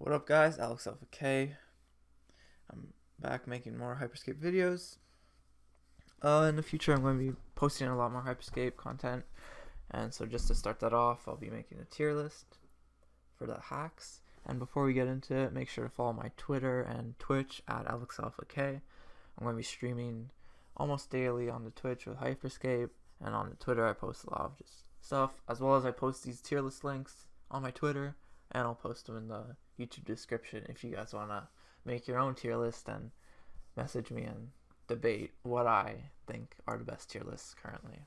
What up, guys? Alex Alpha K. I'm back making more Hyper Scape videos. In the future, I'm going to be posting a lot more Hyper Scape content, and so just to start that off, I'll be making a tier list for the hacks. And before we get into it, make sure to follow my Twitter and Twitch at Alex Alpha K. I'm going to be streaming almost daily on the Twitch with Hyper Scape, and on the Twitter, I post a lot of just stuff, as well as I post these tier list links on my Twitter, and I'll post them in the YouTube description if you guys want to make your own tier list and message me and debate what I think are the best tier lists currently,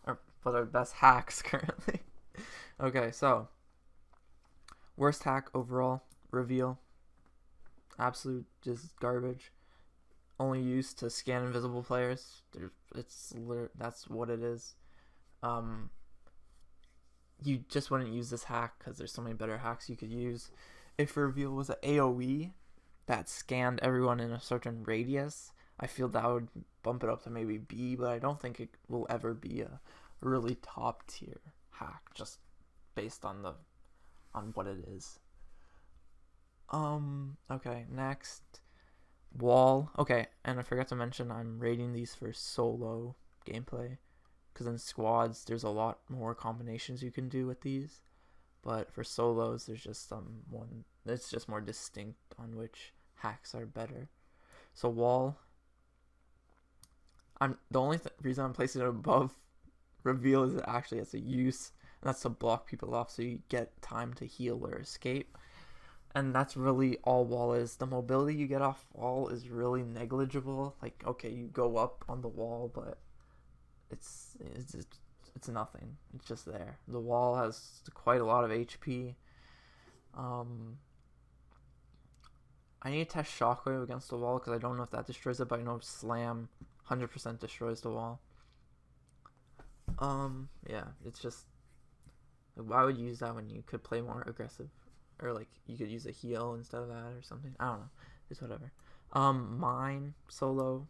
or what are the best hacks currently. Okay, so worst hack overall, reveal. Absolute just garbage. Only used to scan invisible players. That's what it is. You just wouldn't use this hack because there's so many better hacks you could use. If reveal was an AoE that scanned everyone in a certain radius, I feel that would bump it up to maybe B, but I don't think it will ever be a really top tier hack just based on what it is. Okay, next, wall. Okay, and I forgot to mention I'm rating these for solo gameplay, because in squads there's a lot more combinations you can do with these, but for solos there's just one that's just more distinct on which hacks are better. So wall, the only reason I'm placing it above reveal is it actually has a use, and that's to block people off so you get time to heal or escape. And that's really all wall is. The mobility you get off wall is really negligible. Like, okay, you go up on the wall, but it's nothing. It's just there. The wall has quite a lot of HP. I need to test Shockwave against the wall because I don't know if that destroys it, but I know Slam 100% destroys the wall. Yeah, it's just, why would you use that when you could play more aggressive? Or like you could use a heal instead of that or something. I don't know. It's whatever. Mine solo,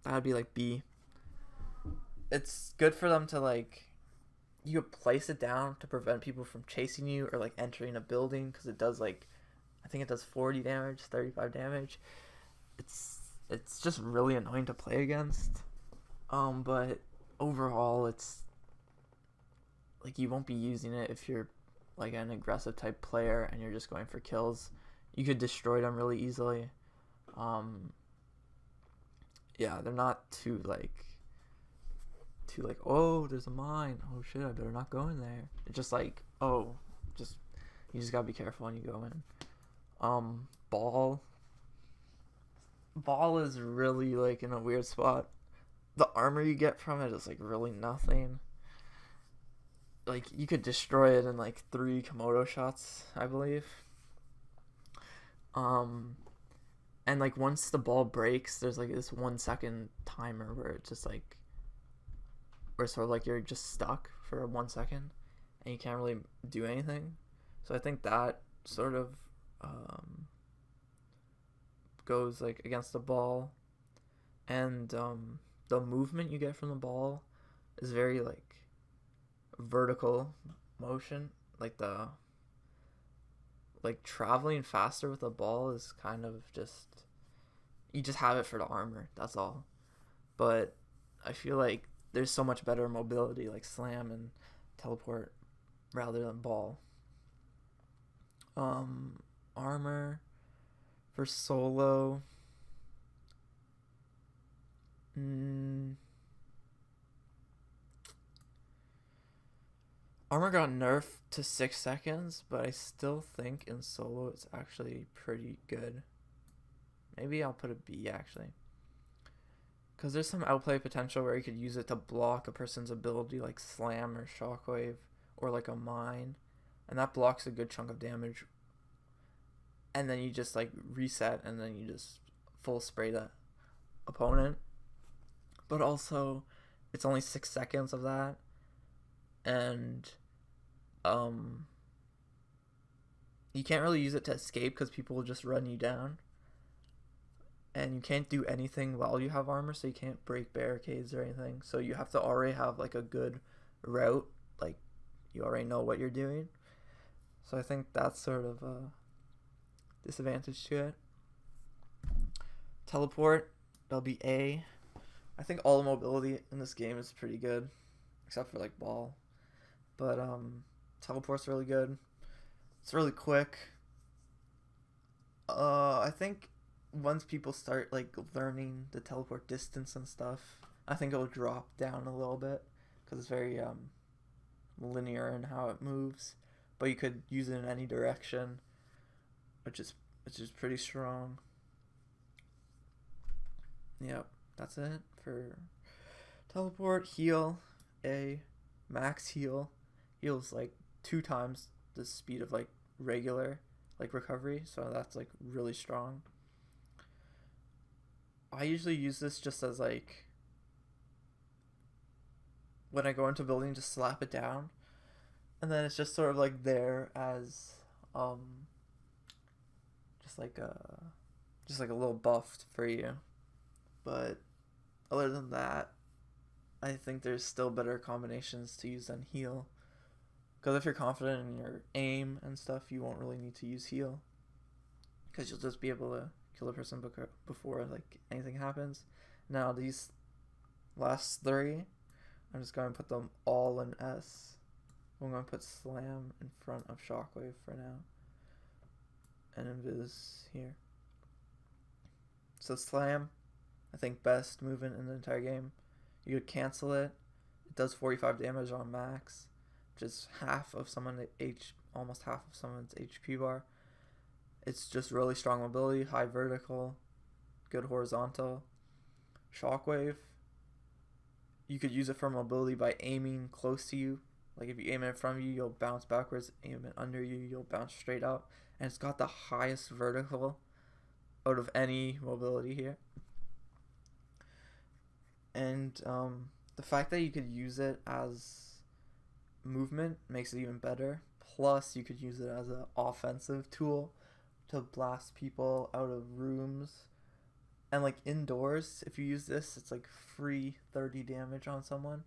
that'd be like B. It's good for them to like, you could place it down to prevent people from chasing you or like entering a building, because it does like, I think it does 40 damage, 35 damage. It's just really annoying to play against. But overall it's like you won't be using it if you're like an aggressive type player and you're just going for kills. You could destroy them really easily. Yeah, they're not too like, oh, there's a mine, oh shit, I better not go in there. It's just like, oh, you just gotta be careful when you go in. Ball is really like in a weird spot. The armor you get from it is like really nothing. Like, you could destroy it in like 3 Komodo shots, I believe. And like once the ball breaks, there's like this 1 second timer where it's just like, where sort of like you're just stuck for 1 second and you can't really do anything. So I think that sort of goes like against the ball. And the movement you get from the ball is very like vertical motion. Like traveling faster with the ball is kind of just, you just have it for the armor, that's all. But I feel like there's so much better mobility like slam and teleport rather than ball. Armor for solo, armor got nerfed to 6 seconds, but I still think in solo it's actually pretty good. Maybe I'll put a B actually, because there's some outplay potential where you could use it to block a person's ability like slam or shockwave or like a mine, and that blocks a good chunk of damage, and then you just like reset and then you just full spray the opponent. But also it's only 6 seconds of that, and you can't really use it to escape because people will just run you down, and you can't do anything while you have armor, so you can't break barricades or anything. So you have to already have like a good route, like you already know what you're doing. So I think that's sort of a disadvantage to it. Teleport, that'll be A. I think all the mobility in this game is pretty good, except for like ball. But teleport's really good. It's really quick. I think once people start like learning the teleport distance and stuff, I think it'll drop down a little bit because it's very linear in how it moves. But you could use it in any direction, which is pretty strong. Yep, that's it for teleport. Heal, A. Max heal. Heals like 2 times the speed of like regular like recovery, so that's like really strong. I usually use this just as like when I go into a building, just slap it down, and then it's just sort of like there as just like a little buff for you. But other than that, I think there's still better combinations to use than heal. Because if you're confident in your aim and stuff, you won't really need to use heal. Because you'll just be able to kill a person before like anything happens. Now these last 3, I'm just going to put them all in S. I'm going to put Slam in front of Shockwave for now. And Invis here. So Slam, I think best movement in the entire game. You could cancel it. It does 45 damage on max, which is almost half of someone's HP bar. It's just really strong mobility, high vertical, good horizontal. Shockwave, you could use it for mobility by aiming close to you. Like if you aim it in front of you, you'll bounce backwards. Aim it under you, you'll bounce straight up. And it's got the highest vertical out of any mobility here. And the fact that you could use it as movement makes it even better. Plus, you could use it as an offensive tool to blast people out of rooms. And like indoors, if you use this, it's like free 30 damage on someone,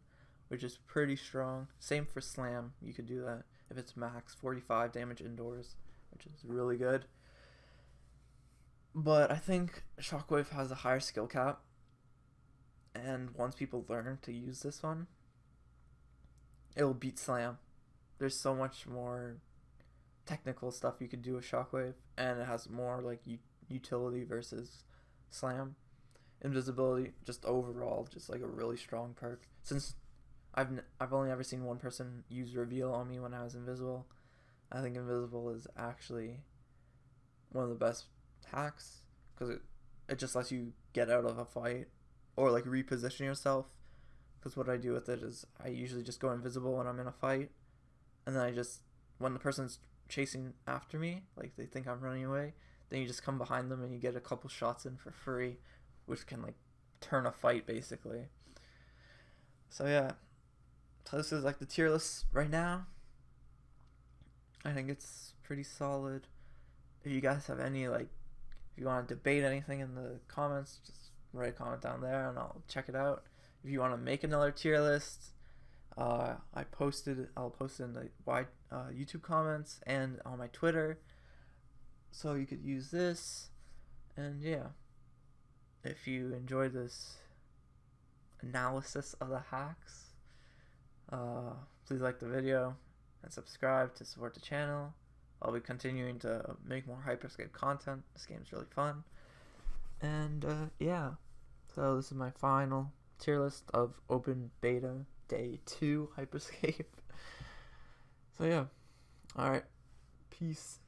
which is pretty strong. Same for Slam, you could do that if it's max 45 damage indoors, which is really good. But I think Shockwave has a higher skill cap. And once people learn to use this one, it'll beat Slam. There's so much more technical stuff you could do with Shockwave, and it has more like utility versus Slam. Invisibility, just overall, just like a really strong perk. Since I've only ever seen one person use Reveal on me when I was invisible, I think Invisible is actually one of the best hacks because it just lets you get out of a fight or like reposition yourself. Because what I do with it is I usually just go invisible when I'm in a fight, and then when the person's chasing after me, like they think I'm running away, then you just come behind them and you get a couple shots in for free, which can like turn a fight basically. So yeah, so this is like the tier list right now. I think it's pretty solid. If you guys have any if you want to debate anything in the comments, just write a comment down there and I'll check it out. If you want to make another tier list, I'll post it in the YouTube comments and on my Twitter, so you could use this. And yeah, if you enjoyed this analysis of the hacks, please like the video and subscribe to support the channel. I'll be continuing to make more Hyper Scape content. This game's really fun. And yeah, so this is my final tier list of open beta day 2 Hyper Scape. So yeah, alright, peace.